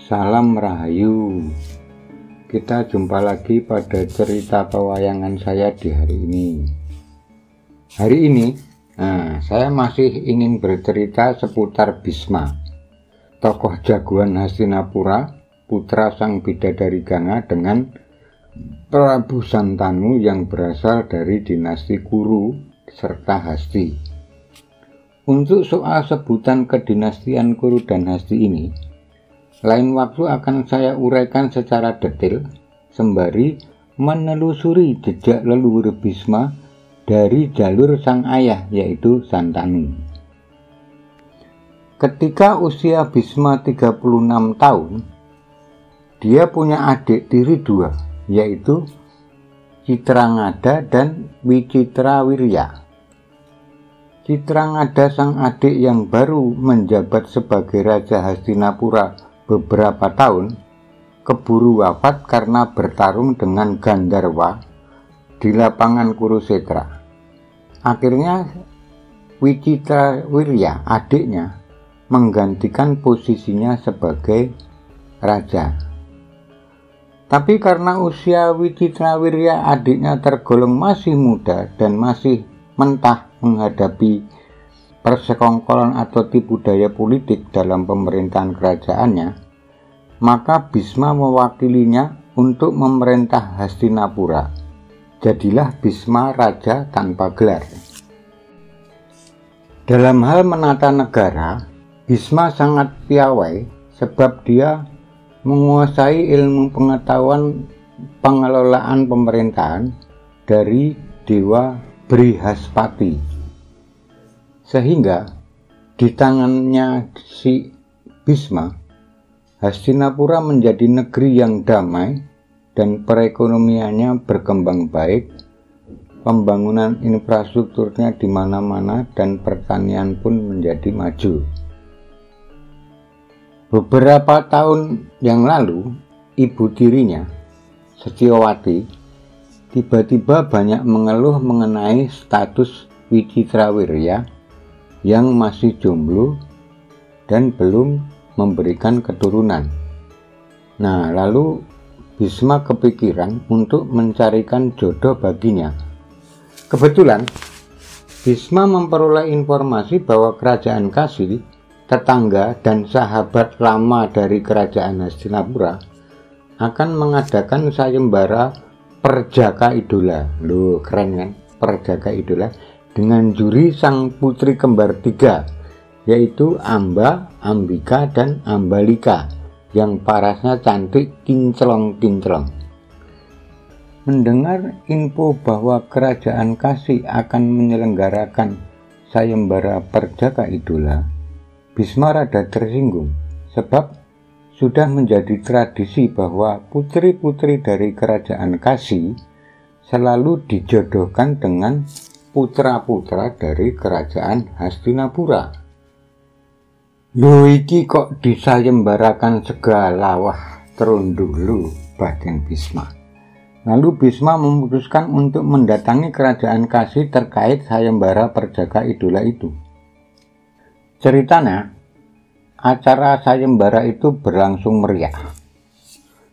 Salam Rahayu. Kita jumpa lagi pada cerita pewayangan saya di hari ini. Hari ini saya masih ingin bercerita seputar Bisma, tokoh jagoan Hastinapura, putra sang bidadari Ganga dengan Prabu Santanu yang berasal dari dinasti Kuru serta Hasti. Untuk soal sebutan kedinastian Kuru dan Hasti ini, lain waktu akan saya uraikan secara detail sembari menelusuri jejak leluhur Bisma dari jalur sang ayah yaitu Santanu. Ketika usia Bisma 36 tahun, dia punya adik tiri dua, yaitu Citrangada dan Wicitrawirya. Citrangada sang adik yang baru menjabat sebagai Raja Hastinapura beberapa tahun, keburu wafat karena bertarung dengan Gandharwa di lapangan Kurusetra. Akhirnya Wicitrawirya, adiknya, menggantikan posisinya sebagai raja. Tapi karena usia Wicitrawirya adiknya tergolong masih muda dan masih mentah menghadapi persekongkolan atau tipu daya politik dalam pemerintahan kerajaannya, maka Bisma mewakilinya untuk memerintah Hastinapura. Jadilah Bisma raja tanpa gelar. Dalam hal menata negara, Bisma sangat piawai sebab dia menguasai ilmu pengetahuan pengelolaan pemerintahan dari Dewa Brihaspati, sehingga di tangannya si Bisma, Hastinapura menjadi negeri yang damai dan perekonomiannya berkembang baik, pembangunan infrastrukturnya di mana-mana dan pertanian pun menjadi maju. Beberapa tahun yang lalu, ibu tirinya, Setyowati, tiba-tiba banyak mengeluh mengenai status Wicitrawirya yang masih jomblo dan belum memberikan keturunan. Nah, lalu Bisma kepikiran untuk mencarikan jodoh baginya. Kebetulan, Bisma memperoleh informasi bahwa kerajaan Kasi, tetangga dan sahabat lama dari kerajaan Hastinapura, akan mengadakan sayembara Perjaka Idola. Loh, keren kan? Perjaka Idola dengan juri sang putri kembar tiga, yaitu Amba, Ambika, dan Ambalika, yang parasnya cantik kinclong-kinclong. Mendengar info bahwa kerajaan Kasi akan menyelenggarakan sayembara Perjaka Idola, Bisma rada tersinggung, sebab sudah menjadi tradisi bahwa putri-putri dari kerajaan Kasi selalu dijodohkan dengan putra-putra dari kerajaan Hastinapura. Loh, iki kok disayembarakan segala, wah terundulu batin Bisma. Lalu Bisma memutuskan untuk mendatangi kerajaan Kasi terkait sayembara Perjaka Idola itu. Ceritanya, acara sayembara itu berlangsung meriah.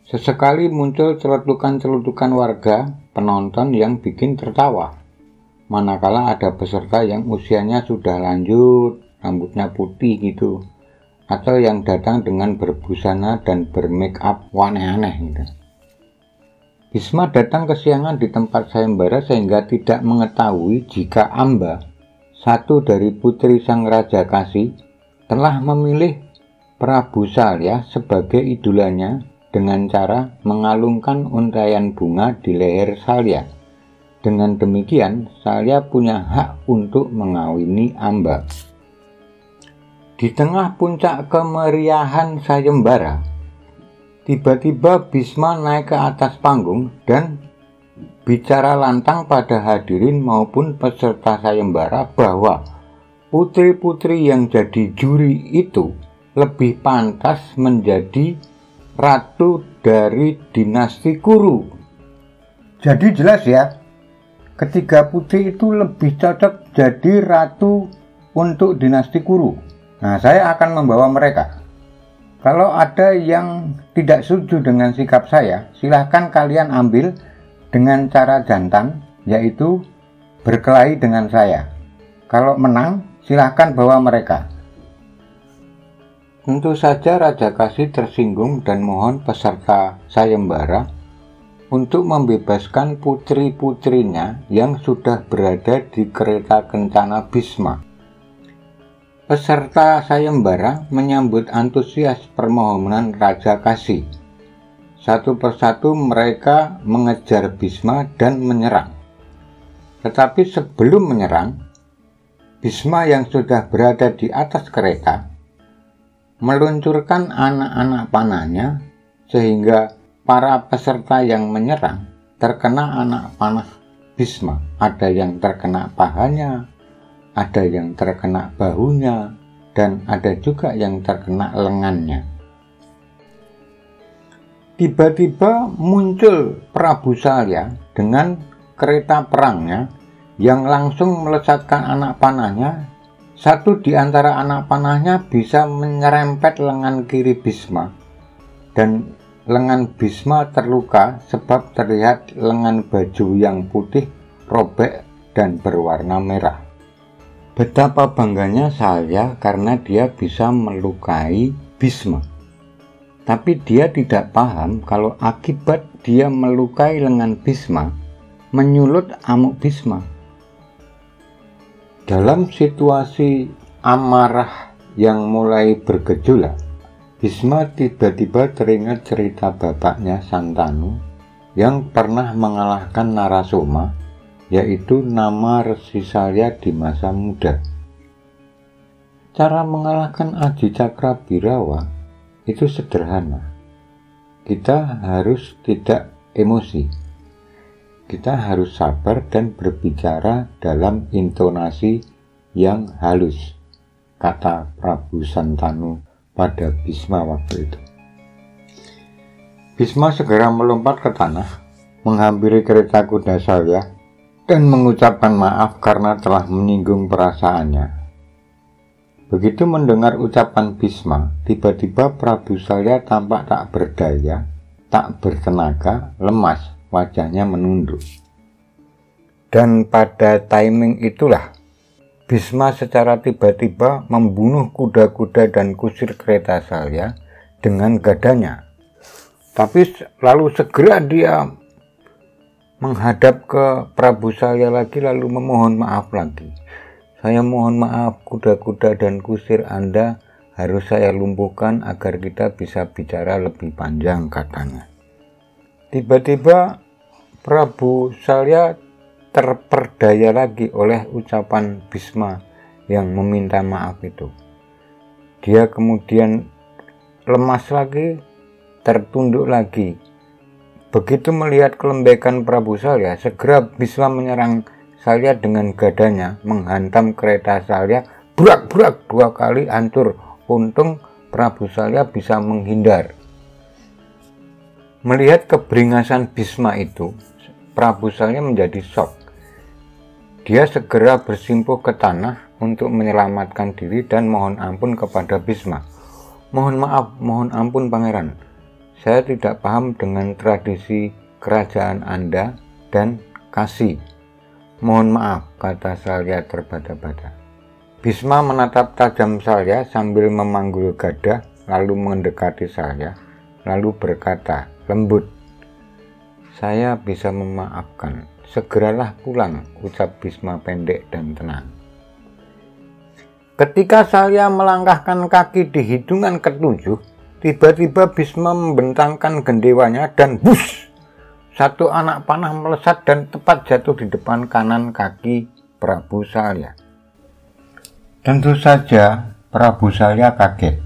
Sesekali muncul celutukan-celutukan warga penonton yang bikin tertawa, manakala ada peserta yang usianya sudah lanjut, rambutnya putih gitu, atau yang datang dengan berbusana dan bermake up aneh-aneh gitu. Bisma datang kesiangan di tempat sayembara sehingga tidak mengetahui jika Amba, satu dari putri sang Raja Kasi, telah memilih Prabu Salya sebagai idolanya dengan cara mengalungkan untaian bunga di leher Salya. Dengan demikian, Salya punya hak untuk mengawini Amba. Di tengah puncak kemeriahan sayembara, tiba-tiba Bisma naik ke atas panggung dan bicara lantang pada hadirin maupun peserta sayembara bahwa putri-putri yang jadi juri itu lebih pantas menjadi ratu dari dinasti Kuru. Jadi jelas ya, ketiga putri itu lebih cocok jadi ratu untuk dinasti Kuru. Nah, saya akan membawa mereka. Kalau ada yang tidak setuju dengan sikap saya, silahkan kalian ambil dengan cara jantan, yaitu berkelahi dengan saya. Kalau menang, silahkan bawa mereka. Tentu saja Raja Kasih tersinggung dan mohon peserta sayembara untuk membebaskan putri-putrinya yang sudah berada di kereta kencana Bisma. Peserta sayembara menyambut antusias permohonan Raja Kasih. Satu persatu mereka mengejar Bisma dan menyerang. Tetapi sebelum menyerang, Bisma yang sudah berada di atas kereta meluncurkan anak-anak panahnya sehingga para peserta yang menyerang terkena anak panah Bisma. Ada yang terkena pahanya, ada yang terkena bahunya, dan ada juga yang terkena lengannya. Tiba-tiba muncul Prabu Salya dengan kereta perangnya yang langsung melesatkan anak panahnya. Satu di antara anak panahnya bisa menyerempet lengan kiri Bisma, dan lengan Bisma terluka sebab terlihat lengan baju yang putih robek dan berwarna merah. Betapa bangganya Salya karena dia bisa melukai Bisma. Tapi dia tidak paham kalau akibat dia melukai lengan Bisma, menyulut amuk Bisma. Dalam situasi amarah yang mulai bergejolak, Bisma tiba-tiba teringat cerita bapaknya Santanu yang pernah mengalahkan Narasoma, yaitu nama Resi Salya di masa muda. Cara mengalahkan Aji Cakrabirawa itu sederhana. Kita harus tidak emosi. Kita harus sabar dan berbicara dalam intonasi yang halus, kata Prabu Santanu pada Bisma waktu itu. Bisma segera melompat ke tanah, menghampiri kereta kuda Salya, dan mengucapkan maaf karena telah menyinggung perasaannya. Begitu mendengar ucapan Bisma, tiba-tiba Prabu Salya tampak tak berdaya, tak bertenaga, lemas. Wajahnya menunduk. Dan pada timing itulah Bisma secara tiba-tiba membunuh kuda-kuda dan kusir kereta Salya dengan gadanya. Tapi lalu segera dia menghadap ke Prabu Salya lagi lalu memohon maaf lagi. Saya mohon maaf, kuda-kuda dan kusir Anda harus saya lumpuhkan agar kita bisa bicara lebih panjang, katanya. Tiba-tiba Prabu Salya terperdaya lagi oleh ucapan Bisma yang meminta maaf itu. Dia kemudian lemas lagi, tertunduk lagi. Begitu melihat kelembekan Prabu Salya, segera Bisma menyerang Salya dengan gadanya, menghantam kereta Salya, brak-brak 2 kali hancur. Untung Prabu Salya bisa menghindar. Melihat keberingasan Bisma itu, Prabu Salya menjadi shock. Dia segera bersimpuh ke tanah untuk menyelamatkan diri dan mohon ampun kepada Bisma. Mohon maaf, mohon ampun pangeran. Saya tidak paham dengan tradisi kerajaan Anda dan Kasih. Mohon maaf, kata Salya terbata-bata. Bisma menatap tajam Salya sambil memanggul gada, lalu mendekati Salya, lalu berkata lembut, saya bisa memaafkan. Segeralah pulang, ucap Bisma pendek dan tenang. Ketika Salya melangkahkan kaki di hidungan ke-7, tiba-tiba Bisma membentangkan gendewanya dan bus! Satu anak panah melesat dan tepat jatuh di depan kanan kaki Prabu Salya. Tentu saja Prabu Salya kaget.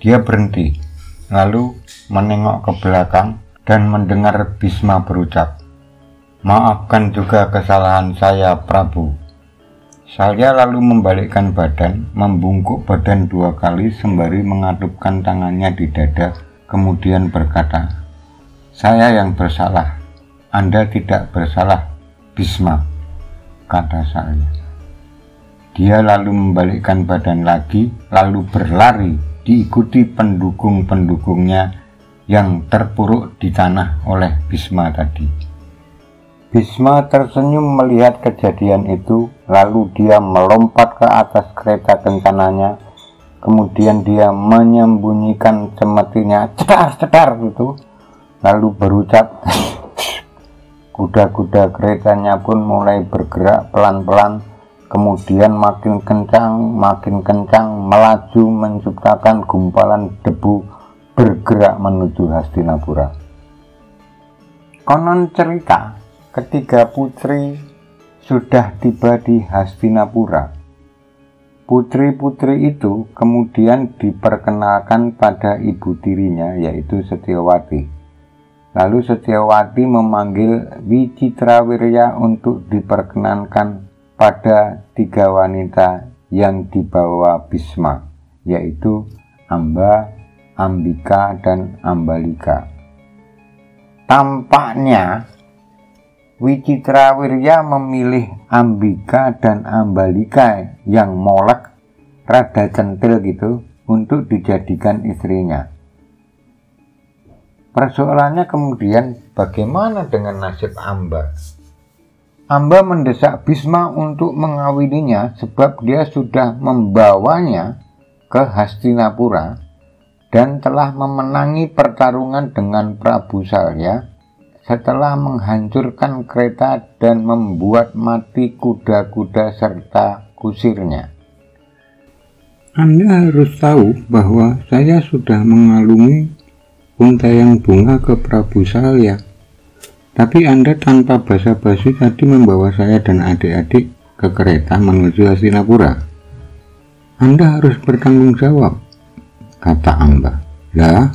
Dia berhenti, lalu menengok ke belakang dan mendengar Bisma berucap, maafkan juga kesalahan saya, Prabu. Salya lalu membalikkan badan, membungkuk badan 2 kali sembari mengadupkan tangannya di dada, kemudian berkata, saya yang bersalah, Anda tidak bersalah, Bisma, kata Salya. Dia lalu membalikkan badan lagi, lalu berlari diikuti pendukung-pendukungnya yang terpuruk di tanah oleh Bisma tadi. Bisma tersenyum melihat kejadian itu, lalu dia melompat ke atas kereta kencananya, kemudian dia menyembunyikan cemetinya, cetar gitu, lalu berucap. Kuda-kuda keretanya pun mulai bergerak pelan-pelan, kemudian makin kencang, melaju menciptakan gumpalan debu bergerak menuju Hastinapura. Konon cerita, ketiga putri sudah tiba di Hastinapura. Putri-putri itu kemudian diperkenalkan pada ibu tirinya, yaitu Setyawati. Lalu Setyawati memanggil Wicitrawirya untuk diperkenankan pada 3 wanita yang dibawa Bisma, yaitu Amba, Ambika, dan Ambalika. Tampaknya Wicitrawirya memilih Ambika dan Ambalika yang molek, rada centil gitu, untuk dijadikan istrinya. Persoalannya kemudian, bagaimana dengan nasib Amba? Amba mendesak Bisma untuk mengawininya sebab dia sudah membawanya ke Hastinapura dan telah memenangi pertarungan dengan Prabu Salya setelah menghancurkan kereta dan membuat mati kuda-kuda serta kusirnya. Anda harus tahu bahwa saya sudah mengalungi untaian bunga ke Prabu Salya, tapi Anda tanpa basa-basi tadi membawa saya dan adik-adik ke kereta menuju Hastinapura. Anda harus bertanggung jawab, kata Amba. Lah,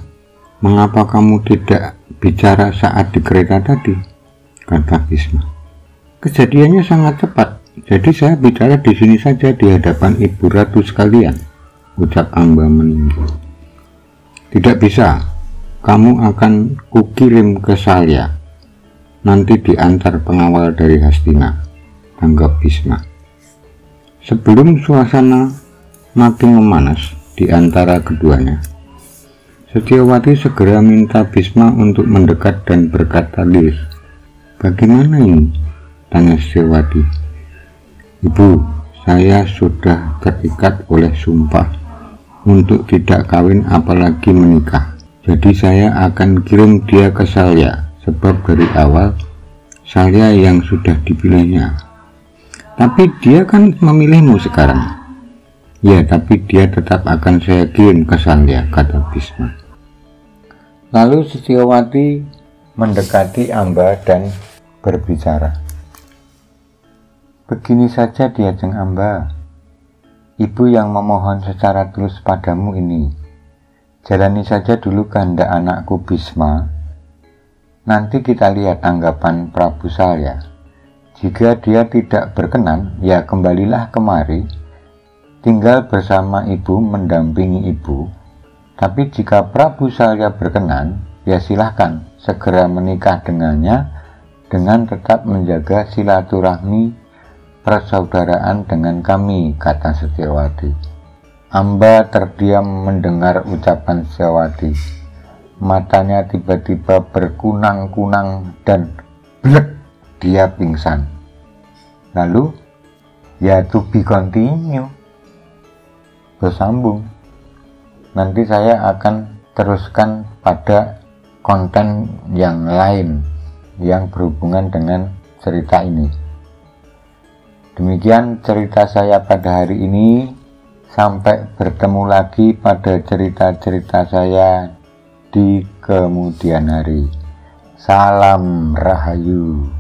mengapa kamu tidak bicara saat di kereta tadi? Kata Bisma. Kejadiannya sangat cepat, jadi saya bicara di sini saja di hadapan Ibu Ratu sekalian, ucap Amba meninggi. Tidak bisa, kamu akan kukirim ke Salya, nanti diantar pengawal dari Hastina, tanggap Bisma. Sebelum suasana makin memanas di antara keduanya, Setyawati segera minta Bisma untuk mendekat dan berkata lirih. Bagaimana ini? Tanya Setyawati. Ibu, saya sudah terikat oleh sumpah untuk tidak kawin apalagi menikah. Jadi saya akan kirim dia ke Salya, sebab dari awal Salya yang sudah dipilihnya. Tapi dia kan memilihmu sekarang. Ya, tapi dia tetap akan saya kirim ke Salya, kata Bisma. Lalu Setyawati mendekati Amba dan berbicara. Begini saja Diajeng Amba, ibu yang memohon secara tulus padamu ini. Jalani saja dulu kehendak anakku Bisma. Nanti kita lihat tanggapan Prabu Salya. Jika dia tidak berkenan, ya kembalilah kemari, tinggal bersama ibu mendampingi ibu. Tapi jika Prabu Salya berkenan, ya silahkan segera menikah dengannya dengan tetap menjaga silaturahmi persaudaraan dengan kami, kata Setyawati. Amba terdiam mendengar ucapan Setyawati. Matanya tiba-tiba berkunang-kunang dan blek, dia pingsan. Lalu, ya to be continue. Bersambung. Nanti saya akan teruskan pada konten yang lain yang berhubungan dengan cerita ini. Demikian cerita saya pada hari ini. Sampai bertemu lagi pada cerita-cerita saya di kemudian hari. Salam Rahayu.